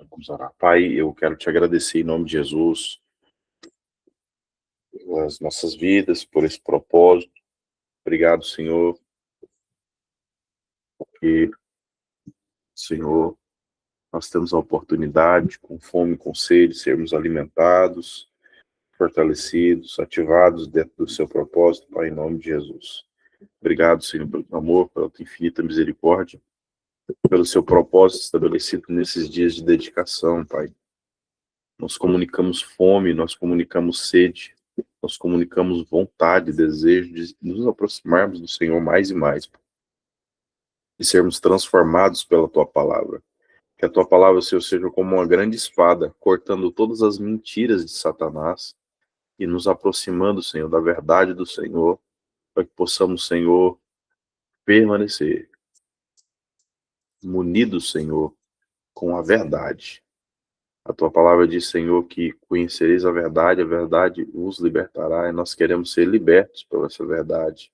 Vamos orar. Pai, eu quero te agradecer em nome de Jesus pelas nossas vidas, por esse propósito. Obrigado, Senhor, porque, Senhor, nós temos a oportunidade, com fome e com sede, sermos alimentados, fortalecidos, ativados dentro do seu propósito, Pai, em nome de Jesus. Obrigado, Senhor, pelo teu amor, pela tua infinita misericórdia, pelo seu propósito estabelecido nesses dias de dedicação, Pai. Nós comunicamos fome, nós comunicamos sede, nós comunicamos vontade, desejo de nos aproximarmos do Senhor mais e mais, e sermos transformados pela tua palavra. Que a tua palavra, Senhor, seja como uma grande espada, cortando todas as mentiras de Satanás e nos aproximando, Senhor, da verdade do Senhor, para que possamos, Senhor, permanecer munidos, Senhor, com a verdade. A tua palavra diz, Senhor, que conhecereis a verdade vos libertará, e nós queremos ser libertos por essa verdade.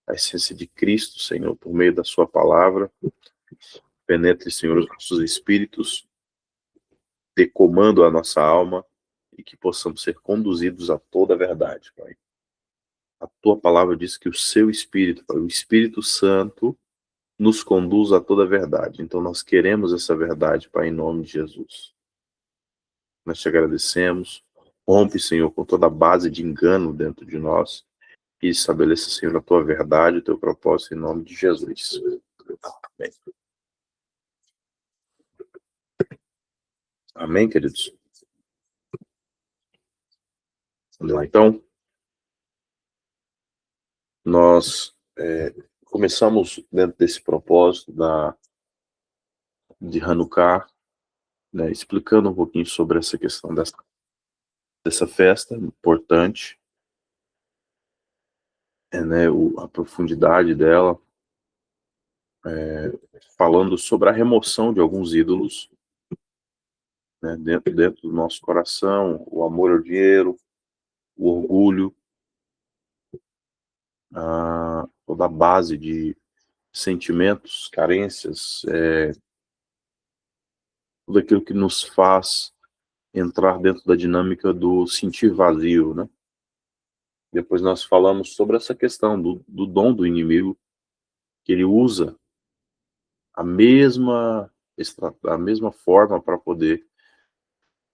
A essência de Cristo, Senhor, por meio da sua palavra, penetre, Senhor, os nossos espíritos, dê comando à nossa alma, e que possamos ser conduzidos a toda a verdade, Pai. A tua palavra diz que o seu Espírito, Pai, o Espírito Santo, nos conduz a toda a verdade. Então nós queremos essa verdade, Pai, em nome de Jesus. Nós te agradecemos. Rompe, Senhor, com toda a base de engano dentro de nós e estabeleça, Senhor, a tua verdade, o teu propósito, em nome de Jesus. Amém. Amém, queridos? Vamos lá, então. Nós começamos dentro desse propósito de Hanukkah, né, explicando um pouquinho sobre essa questão dessa festa importante, né, a profundidade dela, falando sobre a remoção de alguns ídolos, né, dentro do nosso coração, o amor ao dinheiro, o orgulho, toda a base de sentimentos, carências, tudo aquilo que nos faz entrar dentro da dinâmica do sentir vazio, né? Depois nós falamos sobre essa questão do dom do inimigo, que ele usa a mesma forma para poder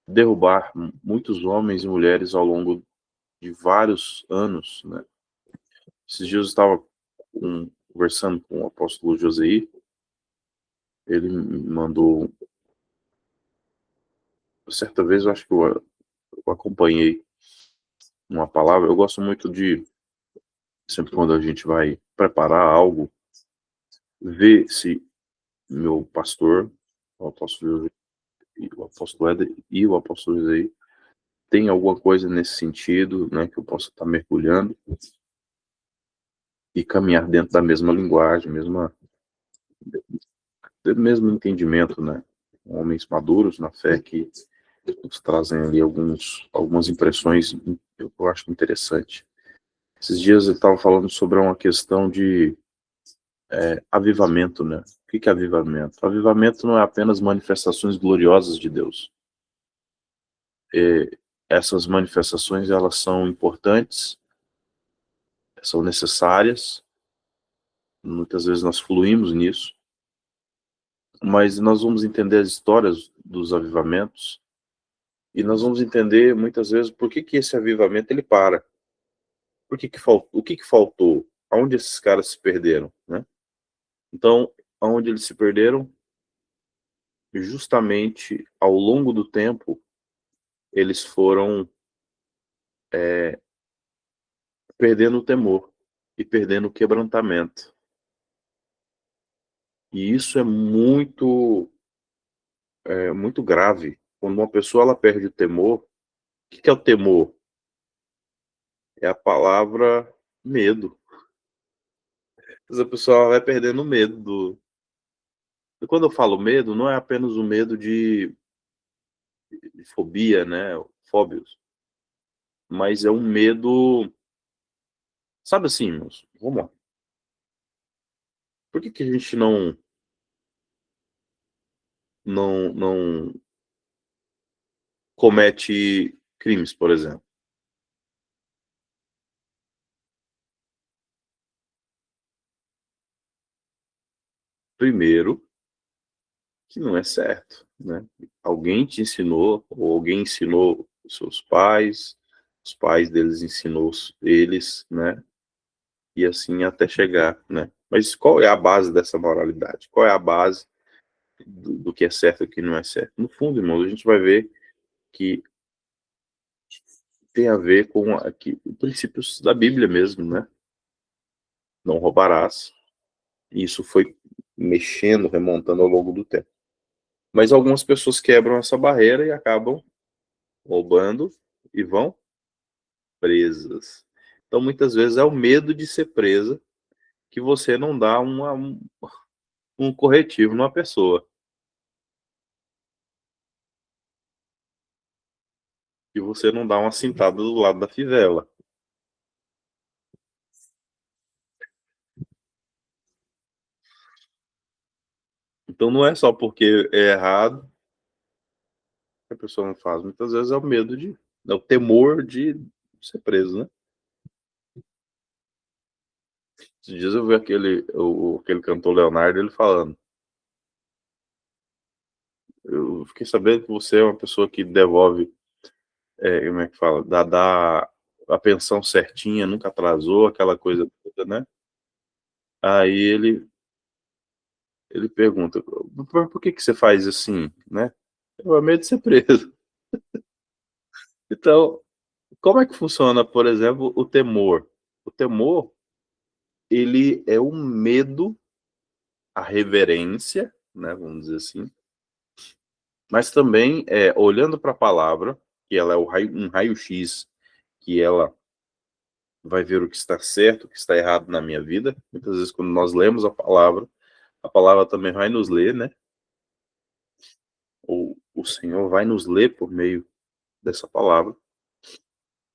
derrubar muitos homens e mulheres ao longo de vários anos, né? Esses dias eu estava conversando com o apóstolo Joseí, ele me mandou, certa vez eu acho que eu acompanhei uma palavra, eu gosto muito de, sempre quando a gente vai preparar algo, ver se meu pastor, o apóstolo José, o apóstolo Éder e o apóstolo José tem alguma coisa nesse sentido, né, que eu possa estar mergulhando e caminhar dentro da mesma linguagem, mesmo entendimento, né? Homens maduros na fé que nos trazem ali algumas impressões, eu acho interessante. Esses dias eu estava falando sobre uma questão de avivamento, né? O que é avivamento? Avivamento não é apenas manifestações gloriosas de Deus. Essas manifestações, elas são importantes, são necessárias, muitas vezes nós fluímos nisso, mas nós vamos entender as histórias dos avivamentos e nós vamos entender muitas vezes por que esse avivamento ele para. O que faltou? Aonde esses caras se perderam, né? Então, aonde eles se perderam, justamente ao longo do tempo, eles foram perdendo o temor e perdendo o quebrantamento. E isso é muito grave. Quando uma pessoa ela perde o temor, o que é o temor? É a palavra medo. Essa pessoa vai perdendo o medo E quando eu falo medo, não é apenas o medo de fobia, né? Fóbios. Mas é um medo. Sabe assim, meus? Vamos lá. Por que a gente não comete crimes, por exemplo? Primeiro, que não é certo, né? Alguém te ensinou, ou alguém ensinou os seus pais, os pais deles ensinou eles, né? E assim até chegar, né? Mas qual é a base dessa moralidade? Qual é a base do que é certo e o que não é certo? No fundo, irmãos, a gente vai ver que tem a ver com aqui, princípios da Bíblia mesmo, né? Não roubarás. E isso foi mexendo, remontando ao longo do tempo. Mas algumas pessoas quebram essa barreira e acabam roubando e vão presas. Então, muitas vezes é o medo de ser presa que você não dá um corretivo numa pessoa. Que você não dá uma cintada do lado da fivela. Então, não é só porque é errado que a pessoa não faz. Muitas vezes é o medo é o temor de ser preso, né? Esses dias eu vi aquele cantor Leonardo, ele falando. Eu fiquei sabendo que você é uma pessoa que devolve, como é que fala? Dá a pensão certinha, nunca atrasou, aquela coisa toda, né? Aí ele pergunta, por que você faz assim, né? Eu tenho medo de ser preso. Então, como é que funciona, por exemplo, o temor? O temor, ele é o medo, a reverência, né, vamos dizer assim, mas também olhando para a palavra, que ela é um raio-x, que ela vai ver o que está certo, o que está errado na minha vida. Muitas vezes, quando nós lemos a palavra também vai nos ler, né? Ou o Senhor vai nos ler por meio dessa palavra.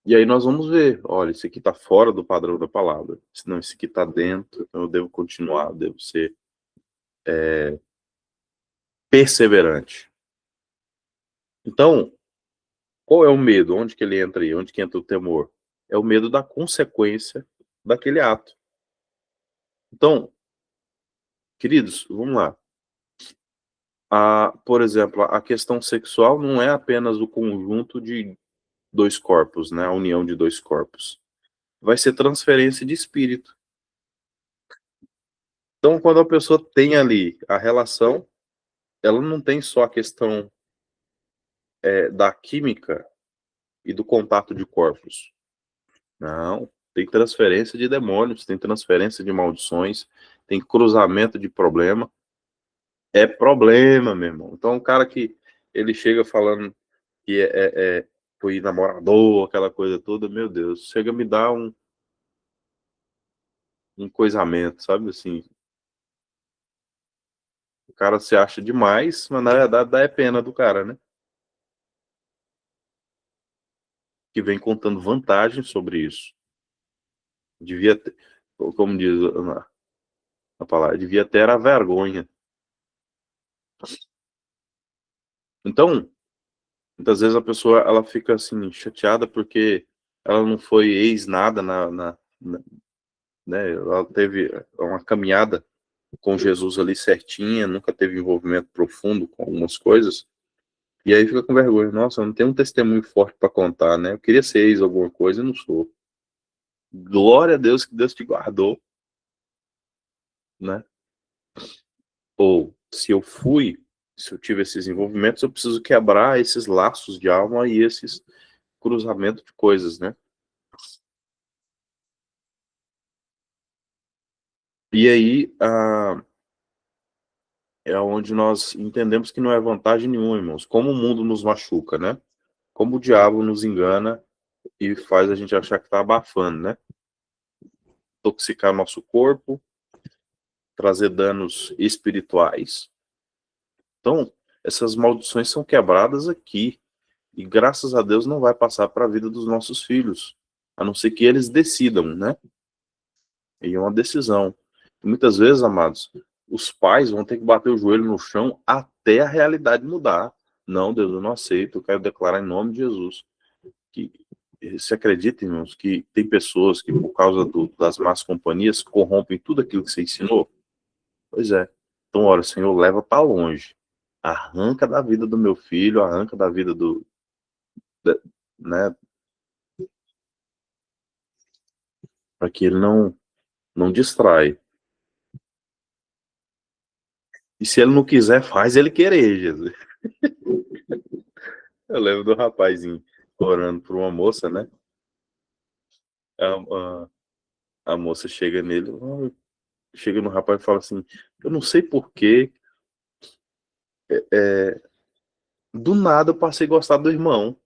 E aí nós vamos ver, olha, isso aqui está fora do padrão da palavra. Senão isso aqui está dentro, então eu devo continuar, eu devo ser perseverante. Então, qual é o medo? Onde que ele entra aí? Onde que entra o temor? É o medo da consequência daquele ato. Então, queridos, vamos lá. Por exemplo, a questão sexual não é apenas o conjunto de dois corpos, né? A união de dois corpos. Vai ser transferência de espírito. Então, quando a pessoa tem ali a relação, ela não tem só a questão da química e do contato de corpos. Não, tem transferência de demônios, tem transferência de maldições, tem cruzamento de problema. É problema, meu irmão. Então, o cara que ele chega falando que foi namorador, aquela coisa toda, meu Deus, chega a me dar um coisamento, sabe, assim, o cara se acha demais, mas na verdade dá pena do cara, né, que vem contando vantagens sobre isso. Devia ter, como diz a palavra, devia ter a vergonha. Então, muitas vezes a pessoa, ela fica, assim, chateada porque ela não foi ex nada né, ela teve uma caminhada com Jesus ali certinha, nunca teve envolvimento profundo com algumas coisas, e aí fica com vergonha. Nossa, eu não tenho um testemunho forte para contar, né? Eu queria ser ex alguma coisa e não sou. Glória a Deus que Deus te guardou, né? Ou se eu tive esses envolvimentos, eu preciso quebrar esses laços de alma e esses cruzamentos de coisas, né? E aí é onde nós entendemos que não é vantagem nenhuma, irmãos. Como o mundo nos machuca, né? Como o diabo nos engana e faz a gente achar que tá abafando, né? Toxicar nosso corpo, trazer danos espirituais. Então, essas maldições são quebradas aqui. E graças a Deus não vai passar para a vida dos nossos filhos. A não ser que eles decidam, né? E é uma decisão. E muitas vezes, amados, os pais vão ter que bater o joelho no chão até a realidade mudar. Não, Deus, eu não aceito, eu quero declarar em nome de Jesus. Que se acredita, irmãos, que tem pessoas que, por causa das más companhias, corrompem tudo aquilo que você ensinou? Pois é. Então, ora, Senhor, leva para longe. Arranca da vida do meu filho, arranca da vida da- né, para que ele não distrai. E se ele não quiser, faz ele querer, Jesus. Eu lembro do rapazinho orando por uma moça, né? A, a moça chega nele, chega no rapaz e fala assim: eu não sei por quê, do nada eu passei a gostar do irmão.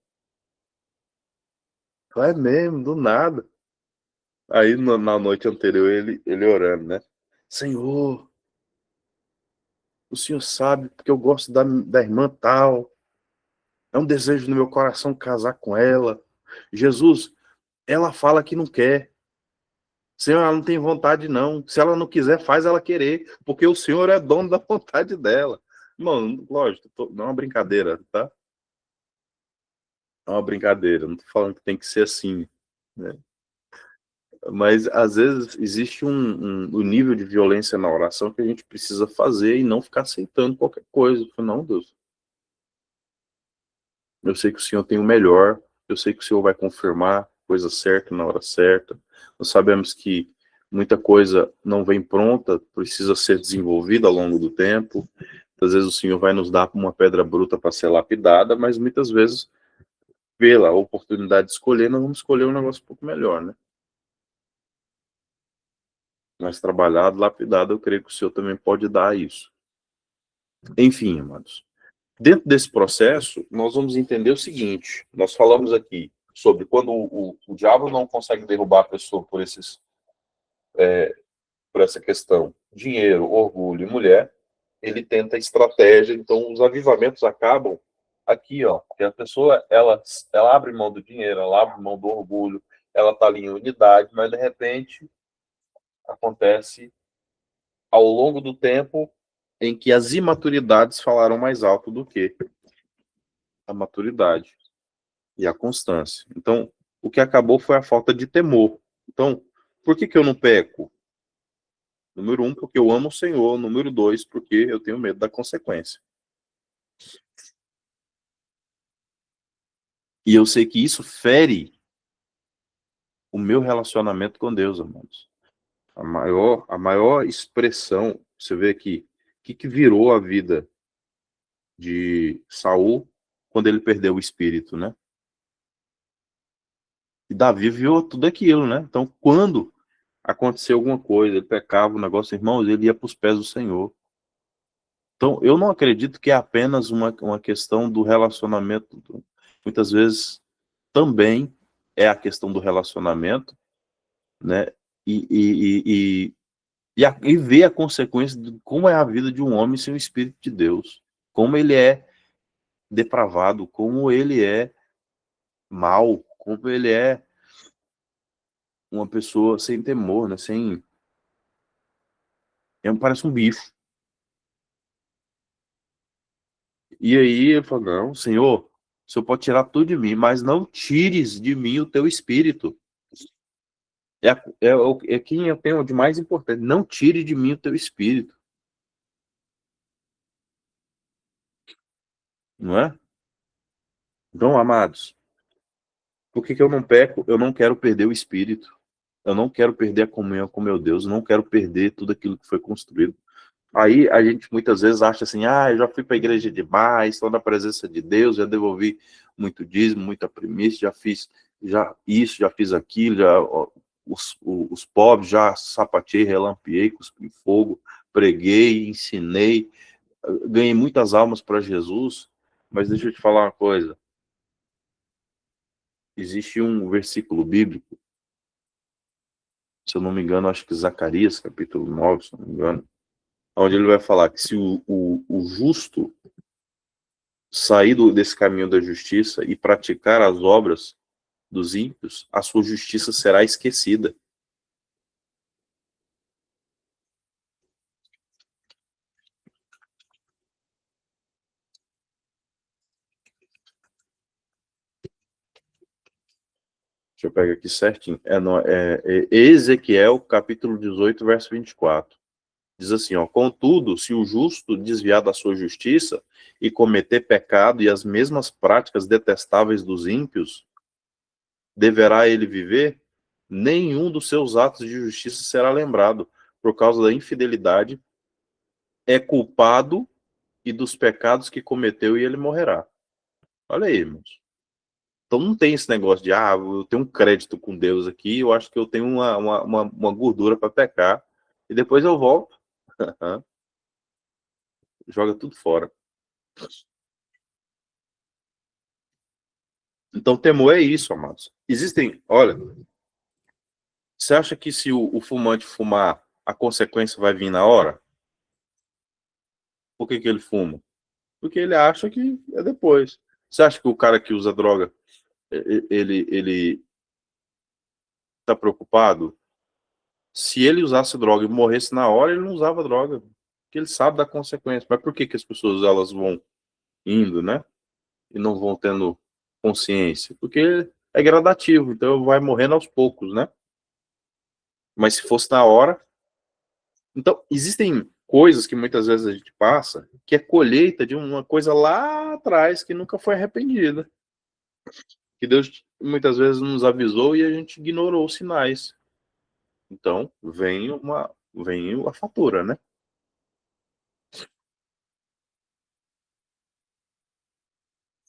É mesmo, do nada. Aí na noite anterior ele orando, né? Senhor, o senhor sabe porque eu gosto da irmã tal. É um desejo no meu coração casar com ela. Jesus, ela fala que não quer. Senhor, ela não tem vontade, não. Se ela não quiser, faz ela querer, porque o Senhor é dono da vontade dela. Mano, lógico, não é uma brincadeira, tá? É uma brincadeira, não tô falando que tem que ser assim, né? Mas às vezes existe um nível de violência na oração que a gente precisa fazer e não ficar aceitando qualquer coisa. Não, Deus, eu sei que o Senhor tem o melhor, eu sei que o Senhor vai confirmar a coisa certa na hora certa. Nós sabemos que muita coisa não vem pronta, precisa ser desenvolvida ao longo do tempo. Às vezes o Senhor vai nos dar uma pedra bruta para ser lapidada, mas muitas vezes, pela oportunidade de escolher, nós vamos escolher um negócio um pouco melhor, né? Mais trabalhado, lapidado, eu creio que o Senhor também pode dar isso. Enfim, amados. Dentro desse processo, nós vamos entender o seguinte: nós falamos aqui sobre quando o diabo não consegue derrubar a pessoa por essa questão, dinheiro, orgulho e mulher, ele tenta estratégia, então os avivamentos acabam aqui, ó, porque a pessoa, ela abre mão do dinheiro, ela abre mão do orgulho, ela está ali em unidade, mas de repente acontece ao longo do tempo em que as imaturidades falaram mais alto do que a maturidade e a constância. Então, o que acabou foi a falta de temor. Então, por que eu não peco? Número um, porque eu amo o Senhor. Número dois, porque eu tenho medo da consequência. E eu sei que isso fere o meu relacionamento com Deus, amados. A maior expressão, você vê aqui, o que virou a vida de Saul quando ele perdeu o espírito, né? E Davi viu tudo aquilo, né? Então, quando aconteceu alguma coisa, ele pecava, o negócio, irmãos, ele ia para os pés do Senhor. Então, eu não acredito que é apenas uma questão do relacionamento. Muitas vezes também é a questão do relacionamento, né? E, e, e, e ver a consequência de como é a vida de um homem sem o Espírito de Deus. Como ele é depravado, como ele é mau, como ele é uma pessoa sem temor, né? Sem, parece um bicho. E aí ele falou: não, Senhor, o Senhor pode tirar tudo de mim, mas não tires de mim o teu espírito. É quem eu tenho de mais importante. Não tire de mim o teu espírito. Não é? Então, amados, por que eu não peco? Eu não quero perder o espírito. Eu não quero perder a comunhão com meu Deus. Eu não quero perder tudo aquilo que foi construído. Aí a gente muitas vezes acha assim: ah, eu já fui para a igreja demais, estou na presença de Deus, já devolvi muito dízimo, muita primícia, já fiz já isso, já fiz aquilo, já, ó, os pobres já sapateei, relampiei, cuspi fogo, preguei, ensinei, ganhei muitas almas para Jesus. Mas deixa eu te falar uma coisa: existe um versículo bíblico, se eu não me engano, acho que Zacarias, capítulo 9, se eu não me engano, onde ele vai falar que se o justo sair desse caminho da justiça e praticar as obras dos ímpios, a sua justiça será esquecida. Deixa eu pegar aqui certinho. É Ezequiel, capítulo 18, verso 24. Diz assim, ó, contudo, se o justo desviar da sua justiça e cometer pecado e as mesmas práticas detestáveis dos ímpios, deverá ele viver? Nenhum dos seus atos de justiça será lembrado. Por causa da infidelidade, é culpado e dos pecados que cometeu e ele morrerá. Olha aí, irmãos. Então não tem esse negócio de, eu tenho um crédito com Deus aqui, eu acho que eu tenho uma gordura para pecar, e depois eu volto. Joga tudo fora. Então temor é isso, amados. Existem, olha, você acha que se o fumante fumar, a consequência vai vir na hora? Por que ele fuma? Porque ele acha que é depois. Você acha que o cara que usa droga, ele tá preocupado? Se ele usasse droga e morresse na hora, ele não usava droga. Porque ele sabe da consequência. Mas por que as pessoas elas vão indo, né? E não vão tendo consciência? Porque é gradativo, então vai morrendo aos poucos, né? Mas se fosse na hora... Então, existem coisas que muitas vezes a gente passa, que é colheita de uma coisa lá atrás que nunca foi arrependida. Que Deus muitas vezes nos avisou e a gente ignorou os sinais. Então, vem a fatura, né?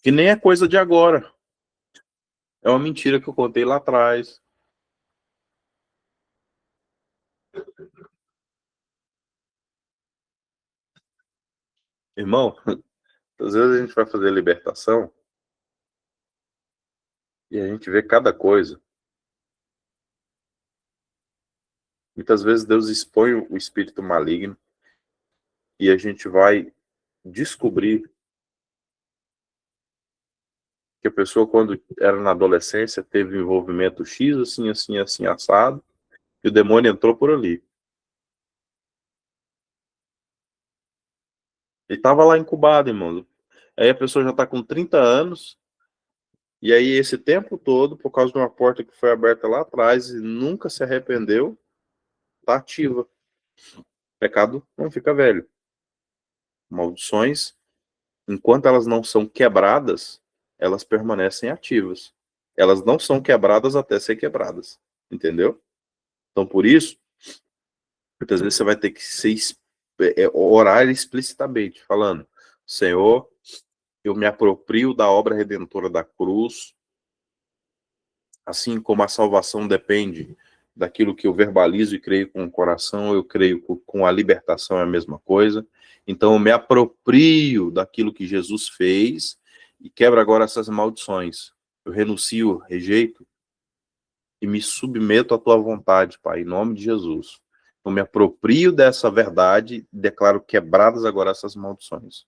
Que nem é coisa de agora. É uma mentira que eu contei lá atrás. Irmão, às vezes a gente vai fazer libertação e a gente vê cada coisa. Muitas vezes Deus expõe o espírito maligno e a gente vai descobrir que a pessoa, quando era na adolescência, teve um envolvimento X, assim, assim, assim, assado, e o demônio entrou por ali. Ele estava lá incubado, irmão. Aí a pessoa já está com 30 anos, e aí esse tempo todo, por causa de uma porta que foi aberta lá atrás e nunca se arrependeu, está ativa. O pecado não fica velho. Maldições, enquanto elas não são quebradas, elas permanecem ativas. Elas não são quebradas até ser quebradas. Entendeu? Então, por isso, muitas vezes você vai ter que orar explicitamente, falando: Senhor, eu me aproprio da obra redentora da cruz, assim como a salvação depende daquilo que eu verbalizo e creio com o coração, eu creio com a libertação é a mesma coisa. Então eu me aproprio daquilo que Jesus fez e quebro agora essas maldições. Eu renuncio, rejeito e me submeto à tua vontade, Pai, em nome de Jesus. Eu me aproprio dessa verdade e declaro quebradas agora essas maldições.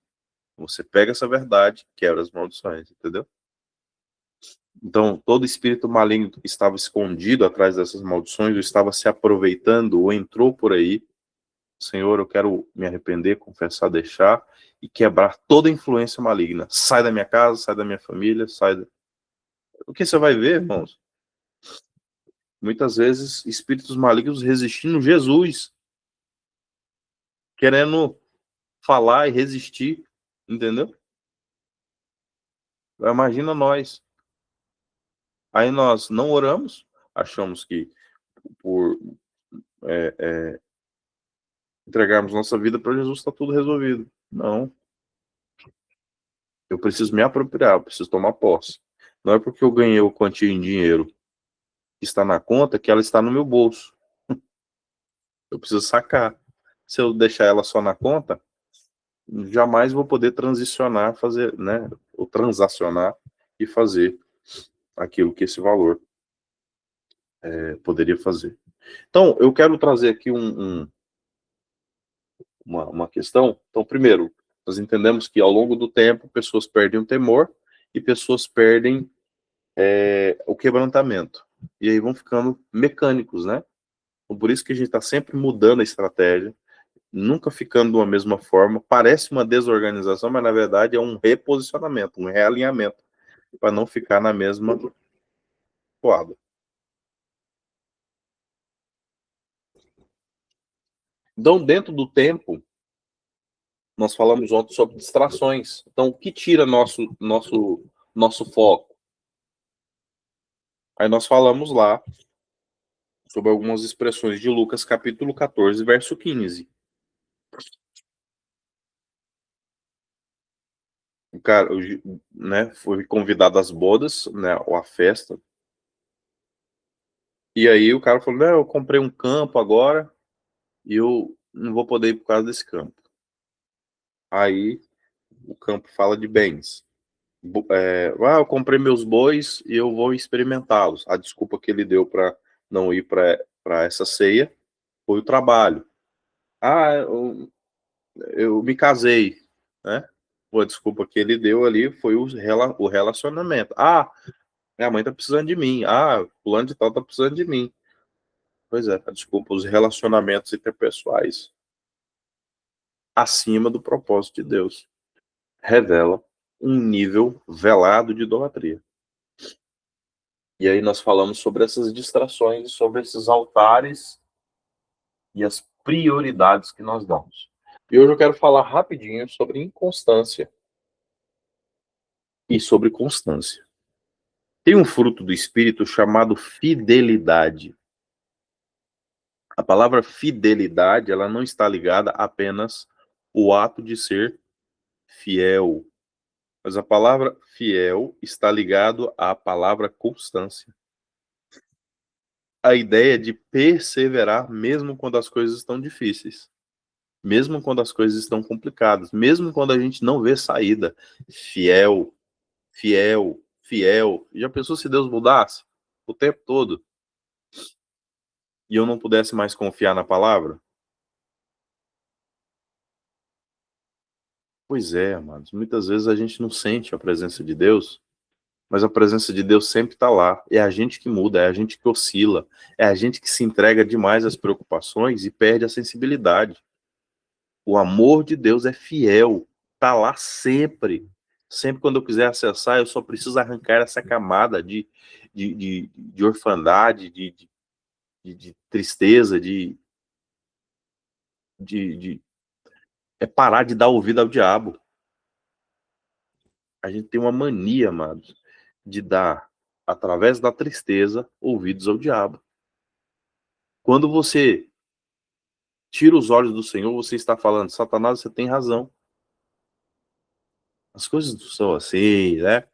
Você pega essa verdade, quebra as maldições, entendeu? Então, todo espírito maligno que estava escondido atrás dessas maldições, ou estava se aproveitando, ou entrou por aí, Senhor, eu quero me arrepender, confessar, deixar, e quebrar toda influência maligna. Sai da minha casa, sai da minha família, O que você vai ver, irmãos? Muitas vezes, espíritos malignos resistindo a Jesus, querendo falar e resistir, entendeu? Imagina nós. Aí nós não oramos, achamos que por entregarmos nossa vida para Jesus está tudo resolvido. Não. Eu preciso me apropriar, eu preciso tomar posse. Não é porque eu ganhei o quantia em dinheiro que está na conta que ela está no meu bolso. Eu preciso sacar. Se eu deixar ela só na conta, jamais vou poder transicionar, fazer, né, ou transacionar e fazer aquilo que esse valor poderia fazer. Então, eu quero trazer aqui uma questão. Então, primeiro, nós entendemos que ao longo do tempo, pessoas perdem o temor e pessoas perdem o quebrantamento. E aí vão ficando mecânicos, né? Então, por isso que a gente está sempre mudando a estratégia, nunca ficando de uma mesma forma. Parece uma desorganização, mas na verdade é um reposicionamento, um realinhamento, para não ficar na mesma toada. Então, dentro do tempo, nós falamos ontem sobre distrações. Então, o que tira nosso foco? Aí nós falamos lá sobre algumas expressões de Lucas, capítulo 14, verso 15. O cara, né, foi convidado às bodas, né, ou à festa. E aí o cara falou: "Não, eu comprei um campo agora e eu não vou poder ir por causa desse campo." Aí o campo fala de bens. Eu comprei meus bois e eu vou experimentá-los. A desculpa que ele deu para não ir para essa ceia foi o trabalho. Ah, eu me casei, né? A desculpa que ele deu ali foi o relacionamento. Ah, minha mãe tá precisando de mim. Ah, fulano de tal tá precisando de mim. Pois é, desculpa, os relacionamentos interpessoais acima do propósito de Deus revela um nível velado de idolatria. E aí nós falamos sobre essas distrações, sobre esses altares e as prioridades que nós damos. E hoje eu quero falar rapidinho sobre inconstância e sobre constância. Tem um fruto do Espírito chamado fidelidade. A palavra fidelidade, ela não está ligada apenas ao ato de ser fiel, mas a palavra fiel está ligado à palavra constância. A ideia de perseverar mesmo quando as coisas estão difíceis, mesmo quando as coisas estão complicadas, mesmo quando a gente não vê saída. Fiel, fiel, fiel. Já pensou se Deus mudasse o tempo todo e eu não pudesse mais confiar na palavra? Pois é, amados. Muitas vezes a gente não sente a presença de Deus, mas a presença de Deus sempre está lá. É a gente que muda, é a gente que oscila, é a gente que se entrega demais às preocupações e perde a sensibilidade. O amor de Deus é fiel, está lá sempre. Sempre quando eu quiser acessar, eu só preciso arrancar essa camada de orfandade, de tristeza, de é parar de dar ouvido ao diabo. A gente tem uma mania, amados, de dar, através da tristeza, ouvidos ao diabo. Quando você tira os olhos do Senhor, você está falando: Satanás, você tem razão. As coisas não são assim, né?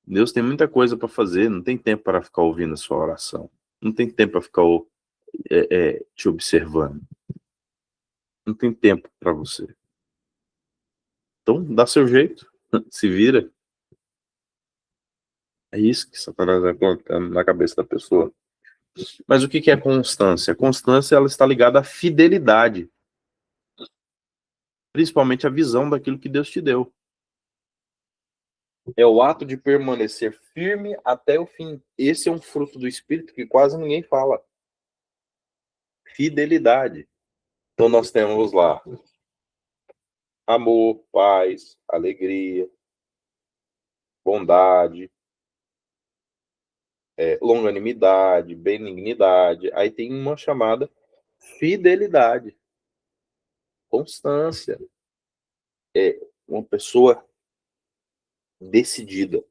Deus tem muita coisa para fazer, não tem tempo para ficar ouvindo a sua oração. Não tem tempo para ficar te observando. Não tem tempo para você. Então, dá seu jeito, se vira. É isso que Satanás vai colocando na cabeça da pessoa. Mas o que é constância? A constância, ela está ligada à fidelidade, principalmente a visão daquilo que Deus te deu. É o ato de permanecer firme até o fim. Esse é um fruto do Espírito que quase ninguém fala. Fidelidade. Então nós temos lá amor, paz, alegria, bondade, longanimidade, benignidade. Aí tem uma chamada fidelidade, constância. É uma pessoa decidida,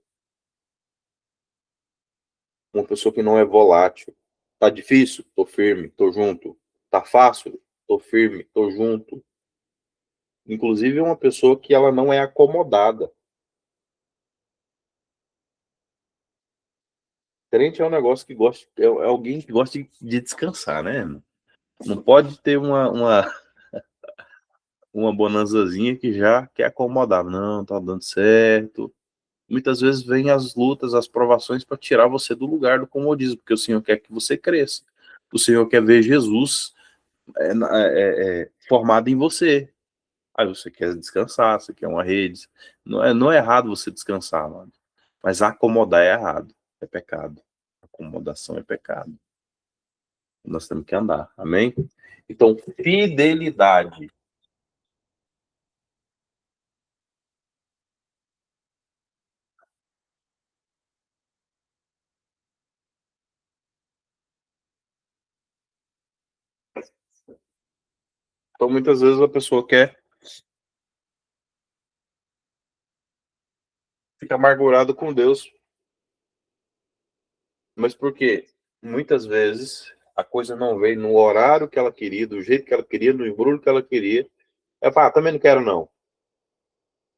uma pessoa que não é volátil. Tá difícil? Tô firme, tô junto. Tá fácil? Tô firme, tô junto. Inclusive é uma pessoa que ela não é acomodada. Crente é um negócio que gosta, é alguém que gosta de descansar, né? Não pode ter uma bonanzazinha que já quer acomodar. Não, tá dando certo. Muitas vezes vem as lutas, as provações para tirar você do lugar do comodismo, porque o Senhor quer que você cresça. O Senhor quer ver Jesus formado em você. Aí você quer descansar, você quer uma rede. Não é errado você descansar, mano. Mas acomodar é errado. É pecado. Acomodação é pecado. Nós temos que andar. Amém? Então, fidelidade. Então, muitas vezes a pessoa quer ficar amargurada com Deus. Mas por quê? Muitas vezes a coisa não veio no horário que ela queria, do jeito que ela queria, no embrulho que ela queria. É, pá, também não quero não.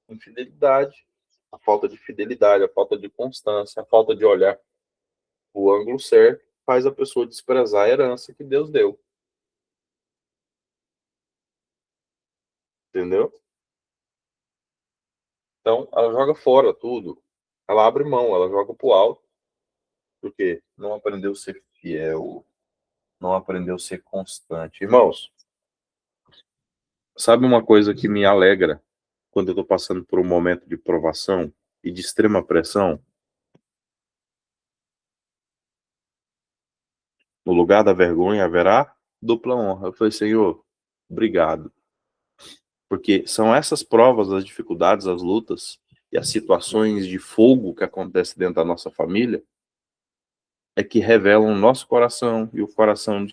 Infidelidade, a falta de fidelidade, a falta de constância, a falta de olhar o ângulo certo, faz a pessoa desprezar a herança que Deus deu. Entendeu? Então, ela joga fora tudo. Ela abre mão, ela joga pro alto, porque não aprendeu a ser fiel, não aprendeu a ser constante. Irmãos, sabe uma coisa que me alegra quando eu estou passando por um momento de provação e de extrema pressão? No lugar da vergonha haverá dupla honra. Eu falei, Senhor, obrigado. Porque são essas provas, as dificuldades, as lutas e as situações de fogo que acontecem dentro da nossa família é que revelam o nosso coração e o coração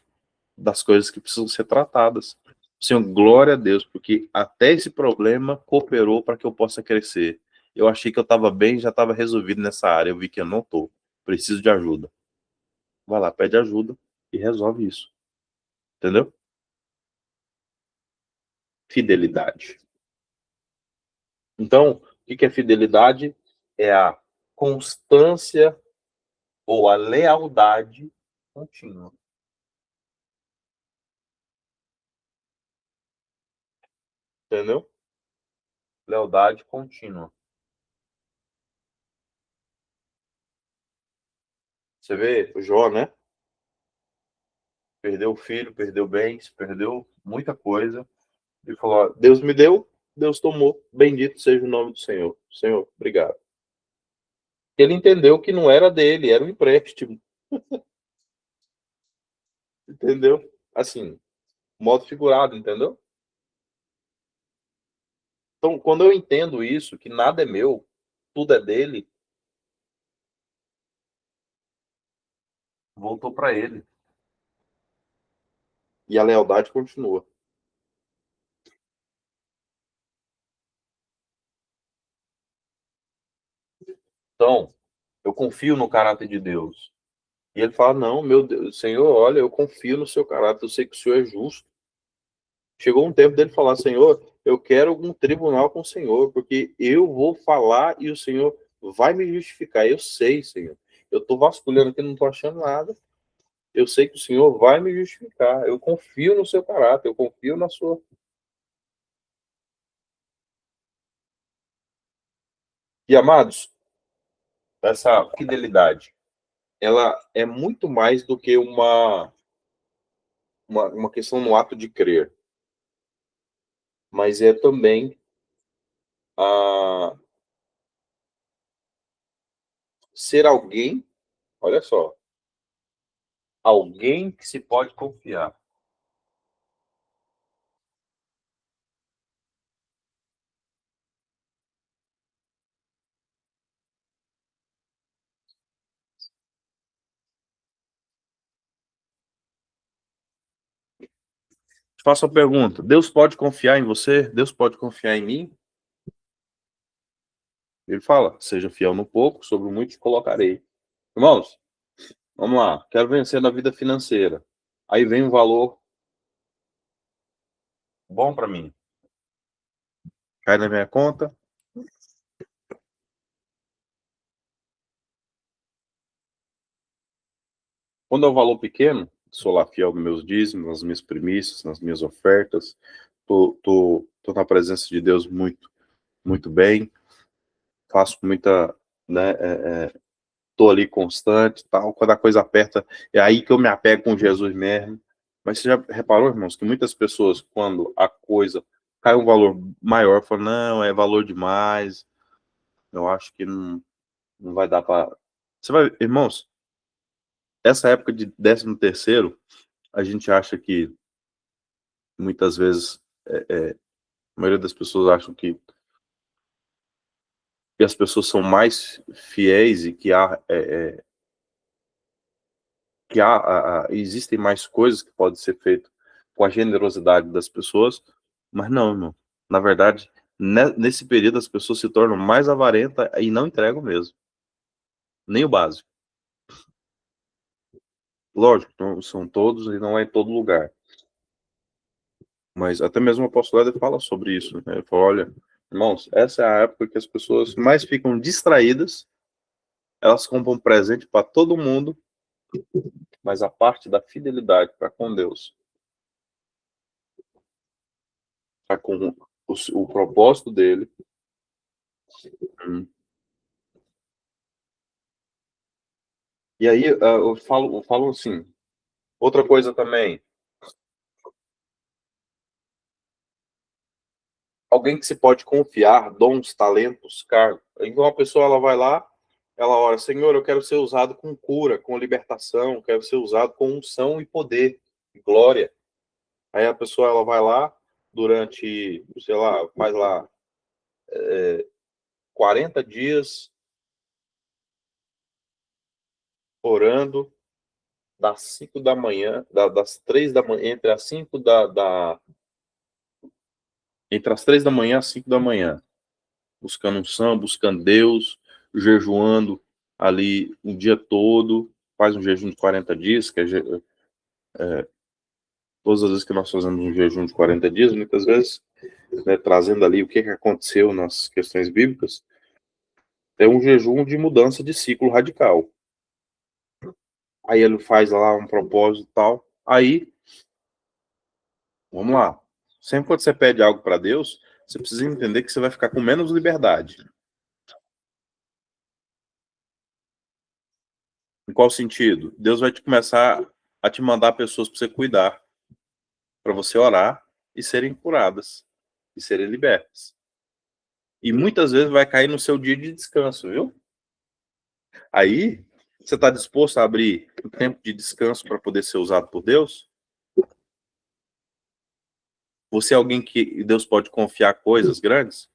das coisas que precisam ser tratadas. Senhor, glória a Deus, porque até esse problema cooperou para que eu possa crescer. Eu achei que eu estava bem, já estava resolvido nessa área. Eu vi que eu não estou. Preciso de ajuda. Vai lá, pede ajuda e resolve isso. Entendeu? Fidelidade. Então, o que é fidelidade? É a constância ou a lealdade contínua. Entendeu? Lealdade contínua. Você vê o Jó, né? Perdeu o filho, perdeu bens, perdeu muita coisa. E falou: ó, Deus me deu, Deus tomou. Bendito seja o nome do Senhor. Senhor, obrigado. Ele entendeu que não era dele, era um empréstimo. Entendeu? Assim, modo figurado, entendeu? Então, quando eu entendo isso, que nada é meu, tudo é dele, voltou para ele. E a lealdade continua. Então, eu confio no caráter de Deus. E ele fala: não, meu Deus, Senhor, olha, eu confio no seu caráter, eu sei que o Senhor é justo. Chegou um tempo dele falar: Senhor, eu quero um tribunal com o Senhor, porque eu vou falar e o Senhor vai me justificar. Eu sei, Senhor. Eu estou vasculhando aqui, não estou achando nada. Eu sei que o Senhor vai me justificar. Eu confio no seu caráter, eu confio na sua. E amados, essa fidelidade, ela é muito mais do que uma questão no ato de crer, mas é também a ser alguém, olha só, alguém que se pode confiar. Te faço uma pergunta: Deus pode confiar em você? Deus pode confiar em mim? Ele fala: seja fiel no pouco, sobre o muito te colocarei. Irmãos, vamos lá. Quero vencer na vida financeira. Aí vem um valor bom para mim. Cai na minha conta. Quando é um valor pequeno, sou lá fiel nos meus dízimos, nas minhas primícias, nas minhas ofertas. Tô na presença de Deus muito bem. Faço muita, né? Tô ali constante, tal. Quando a coisa aperta, é aí que eu me apego com Jesus mesmo. Mas você já reparou, irmãos, que muitas pessoas, quando a coisa cai um valor maior, falam: não, é valor demais. Eu acho que não vai dar para. Você vai, irmãos, essa época de 13º, a gente acha que muitas vezes a maioria das pessoas acham que as pessoas são mais fiéis e que existem mais coisas que podem ser feitas com a generosidade das pessoas, mas não, irmão. Na verdade, nesse período as pessoas se tornam mais avarentas e não entregam mesmo, nem o básico. Lógico, não são todos e não é em todo lugar. Mas até mesmo o apóstolo Éder fala sobre isso, né? Ele fala, olha, irmãos, essa é a época que as pessoas mais ficam distraídas, elas compram presente para todo mundo, mas a parte da fidelidade para com Deus, para com o propósito dele. E aí eu falo assim, outra coisa também, alguém que se pode confiar, dons, talentos, cargos. Então a pessoa ela vai lá, ela ora, Senhor, eu quero ser usado com cura, com libertação, quero ser usado com unção e poder, e glória. Aí a pessoa ela vai lá durante, sei lá, faz lá 40 dias orando das 5 da manhã, das 3 da manhã, entre as 3 da manhã às 5 da manhã, buscando unção, buscando Deus, jejuando ali o dia todo, faz um jejum de 40 dias, que todas as vezes que nós fazemos um jejum de 40 dias, muitas vezes, né, trazendo ali o que aconteceu nas questões bíblicas, é um jejum de mudança de ciclo radical. Aí ele faz lá um propósito e tal. Aí, vamos lá. Sempre quando você pede algo para Deus, você precisa entender que você vai ficar com menos liberdade. Em qual sentido? Deus vai te começar a te mandar pessoas para você cuidar, para você orar e serem curadas e serem libertas. E muitas vezes vai cair no seu dia de descanso, viu? Aí, você está disposto a abrir o tempo de descanso para poder ser usado por Deus? Você é alguém que Deus pode confiar coisas grandes?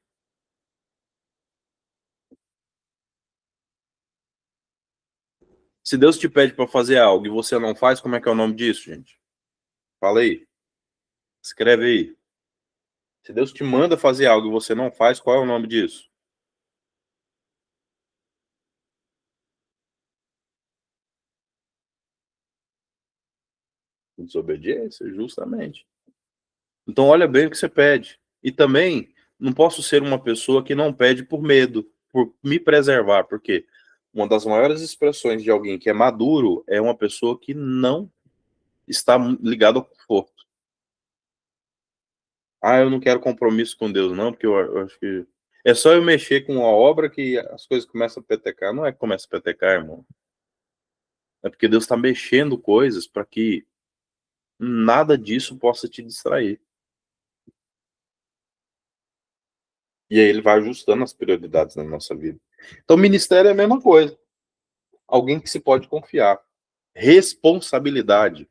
Se Deus te pede para fazer algo e você não faz, como é que é o nome disso, gente? Fala aí. Escreve aí. Se Deus te manda fazer algo e você não faz, qual é o nome disso? Desobediência, justamente. Então, olha bem o que você pede. E também, não posso ser uma pessoa que não pede por medo, por me preservar, porque uma das maiores expressões de alguém que é maduro é uma pessoa que não está ligada ao conforto. Ah, eu não quero compromisso com Deus, não, porque eu acho que é só eu mexer com a obra que as coisas começam a petecar. Não é que começa a petecar, irmão. É porque Deus está mexendo coisas para que nada disso possa te distrair. E aí ele vai ajustando as prioridades na nossa vida. Então, ministério é a mesma coisa. Alguém que se pode confiar. Responsabilidade.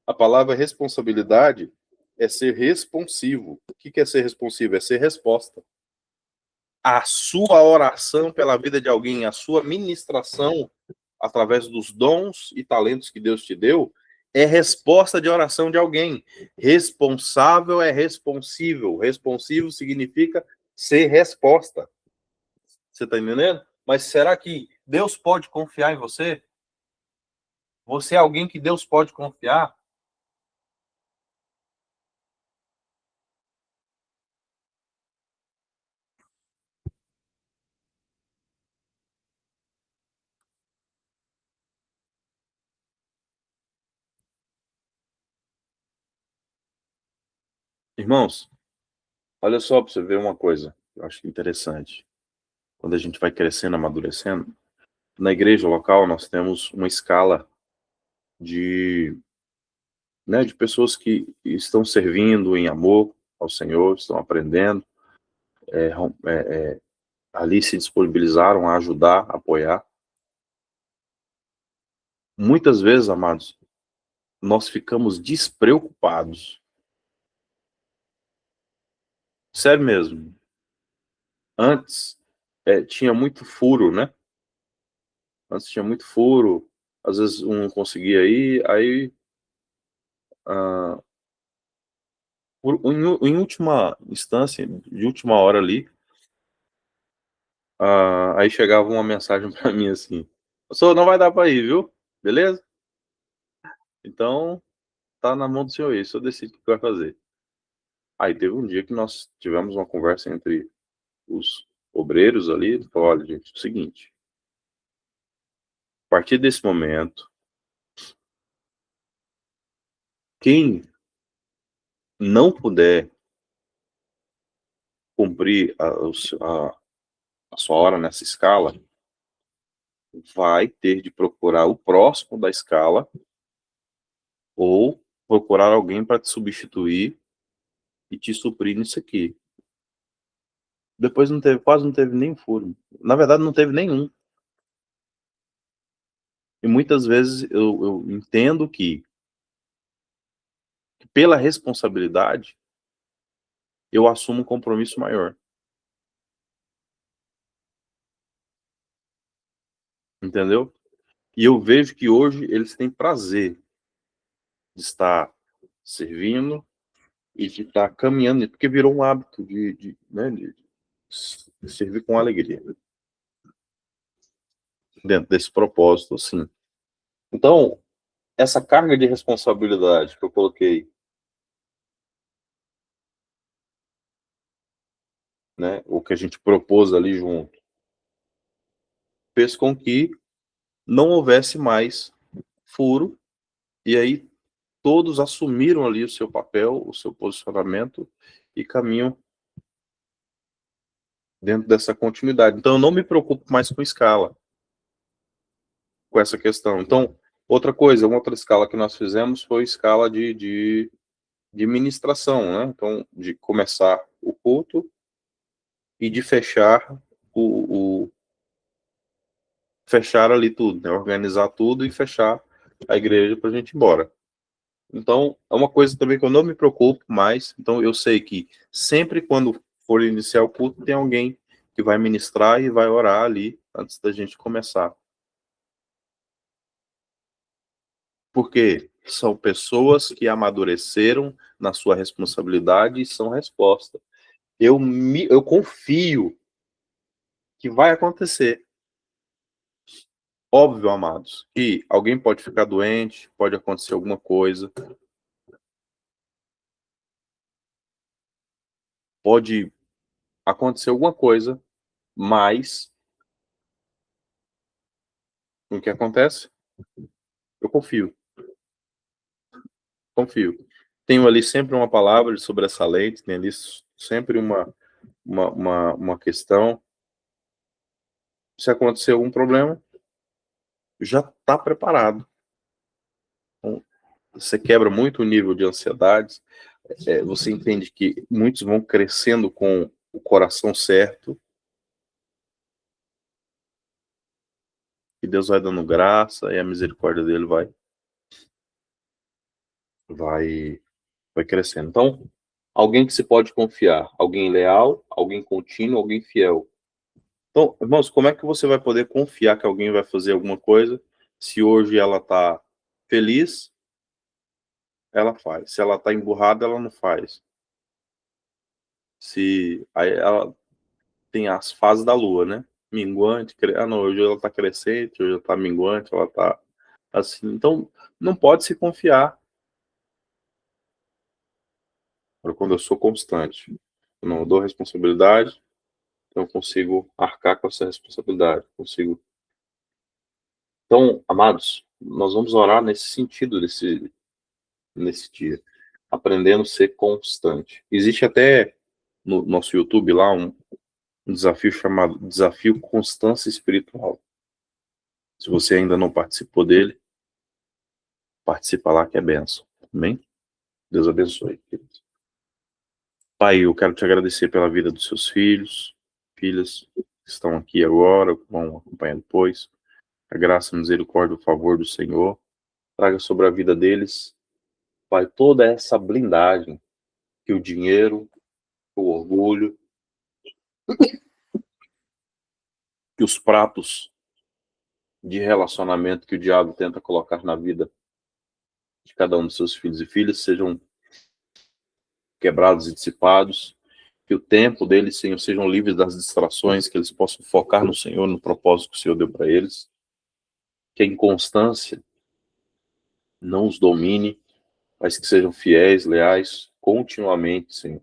A palavra responsabilidade é ser responsivo. O que é ser responsivo? É ser resposta. A sua oração pela vida de alguém, a sua ministração através dos dons e talentos que Deus te deu, é resposta de oração de alguém. Responsável é responsível. Responsivo significa ser resposta. Você está entendendo? Mas será que Deus pode confiar em você? Você é alguém que Deus pode confiar? Irmãos, olha só para você ver uma coisa. Eu acho interessante. Quando a gente vai crescendo, amadurecendo, na igreja local nós temos uma escala de, né, de pessoas que estão servindo em amor ao Senhor, estão aprendendo, ali se disponibilizaram a ajudar, a apoiar. Muitas vezes, amados, nós ficamos despreocupados. Sério mesmo. Antes, tinha muito furo, né? Antes tinha muito furo, às vezes um não conseguia ir, aí Em última instância, de última hora ali, aí chegava uma mensagem para mim assim: "Pastor, não vai dar para ir, viu? Beleza? Então, tá na mão do senhor aí, o senhor decide o que vai fazer". Aí teve um dia que nós tivemos uma conversa entre os obreiros ali, ele falou: "Olha, gente, é o seguinte, a partir desse momento, quem não puder cumprir a sua hora nessa escala, vai ter de procurar o próximo da escala ou procurar alguém para te substituir e te suprir nisso aqui". Depois não teve, quase não teve nem furo. Na verdade, não teve nenhum. E muitas vezes eu entendo que, pela responsabilidade, eu assumo um compromisso maior, entendeu? E eu vejo que hoje eles têm prazer de estar servindo e de estar caminhando, porque virou um hábito né, de servir com alegria, dentro desse propósito, assim. Então, essa carga de responsabilidade que eu coloquei, né, o que a gente propôs ali junto, fez com que não houvesse mais furo, e aí todos assumiram ali o seu papel, o seu posicionamento e caminham dentro dessa continuidade. Então eu não me preocupo mais com escala, com essa questão. Então, outra coisa, uma outra escala que nós fizemos foi escala de ministração, né? Então, de começar o culto e de fechar fechar ali tudo, né? Organizar tudo e fechar a igreja para a gente ir embora. Então, é uma coisa também que eu não me preocupo mais. Então, eu sei que sempre quando for iniciar o culto, tem alguém que vai ministrar e vai orar ali antes da gente começar. Porque são pessoas que amadureceram na sua responsabilidade e são resposta. Eu confio que vai acontecer. Óbvio, amados, que alguém pode ficar doente, pode acontecer alguma coisa, pode acontecer alguma coisa, mas o que acontece? Eu confio, confio. Tenho ali sempre uma palavra de sobressalente, tem ali sempre uma questão. Se acontecer algum problema, já está preparado. Então, você quebra muito o nível de ansiedade, você entende que muitos vão crescendo com o coração certo, e Deus vai dando graça e a misericórdia dele vai, vai crescendo. Então, alguém que se pode confiar, alguém leal, alguém contínuo, alguém fiel. Então, irmãos, como é que você vai poder confiar que alguém vai fazer alguma coisa se hoje ela está feliz, ela faz. Se ela está emburrada, ela não faz. Se aí ela tem as fases da lua, né? Minguante, não, hoje ela está crescente, hoje ela está minguante, ela está assim. Então, não pode se confiar. Quando eu sou constante, eu não dou responsabilidade, então eu consigo arcar com essa responsabilidade, consigo. Então, amados, nós vamos orar nesse sentido nesse dia, aprendendo a ser constante. Existe até no nosso YouTube lá um desafio chamado Desafio Constância Espiritual. Se você ainda não participou dele, participa lá que é benção. Amém? Deus abençoe. Pai, eu quero te agradecer pela vida dos seus filhos, filhas que estão aqui agora, vão acompanhar depois. A graça, a misericórdia, o favor do Senhor traga sobre a vida deles, Pai, toda essa blindagem que o dinheiro, o orgulho, que os pratos de relacionamento que o diabo tenta colocar na vida de cada um dos seus filhos e filhas sejam quebrados e dissipados, que o tempo deles, Senhor, sejam livres das distrações, que eles possam focar no Senhor, no propósito que o Senhor deu para eles, que a inconstância não os domine, mas que sejam fiéis, leais, continuamente, Senhor.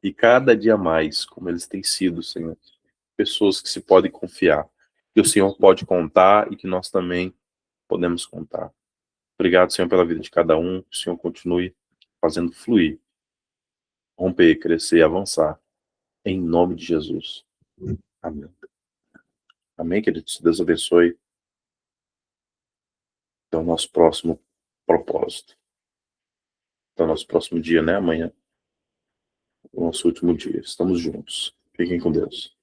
E cada dia mais, como eles têm sido, Senhor, pessoas que se podem confiar, que o Senhor pode contar e que nós também podemos contar. Obrigado, Senhor, pela vida de cada um, que o Senhor continue fazendo fluir, romper, crescer, avançar, em nome de Jesus. Amém. Amém, queridos? Deus abençoe. Até o nosso próximo propósito. Até o nosso próximo dia, né? Amanhã. O nosso último dia. Estamos juntos. Fiquem com Deus.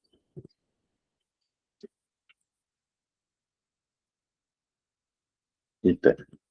Até.